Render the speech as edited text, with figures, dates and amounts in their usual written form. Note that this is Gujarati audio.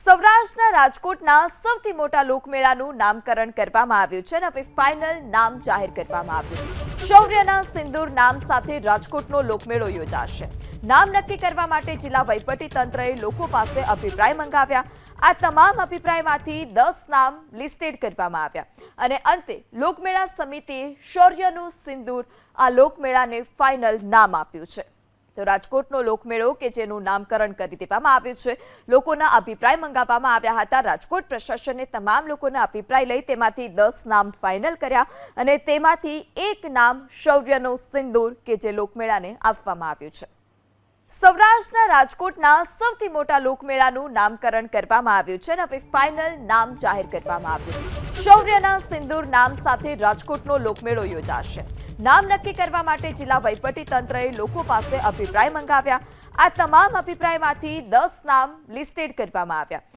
સૌરાષ્ટ્રના રાજકોટના સૌથી મોટા લોકમેળાનું નામકરણ કરવામાં આવ્યું છે અને હવે ફાઇનલ નામ જાહેર કરવામાં આવ્યું। શૌર્યના સિંદૂર નામ સાથે રાજકોટનો લોકમેળો યોજાશે। નામ નક્કી કરવા માટે જિલ્લા વહીવટી તંત્રએ લોકો પાસે અભિપ્રાય મંગાવ્યા। આ તમામ અભિપ્રાયમાંથી 10 નામ લિસ્ટેડ કરવામાં આવ્યા અને અંતે લોકમેળા સમિતિએ શૌર્યનું સિંદૂર આ લોકમેળાને ફાઇનલ નામ આપ્યું છે। તો રાજકોટનો લોકમેળો કે જેનું નામકરણ કરી દેવામાં આવ્યું છે, લોકોના અભિપ્રાય મંગાવવામાં આવ્યા હતા। રાજકોટ પ્રશાસને તમામ લોકોના અભિપ્રાય લઈ તેમાંથી 10 નામ ફાઇનલ કર્યા અને તેમાંથી એક નામ શૌર્યનો સિંદૂર કે જે લોકમેળાને આપવામાં આવ્યું છે। સૌરાષ્ટ્રના રાજકોટના સૌથી મોટા લોકમેળાનું નામકરણ કરવામાં આવ્યું છે અને હવે ફાઇનલ નામ જાહેર કરવામાં આવ્યું। શૌર્યના સિંદૂર નામ સાથે રાજકોટનો લોકમેળો યોજાશે। નામ નક્કી કરવા માટે જિલ્લા વહીવટી તંત્રએ લોકો પાસે અભિપ્રાય મંગાવ્યા। આ તમામ અભિપ્રાયમાંથી 10 નામ લિસ્ટેડ કરવામાં આવ્યા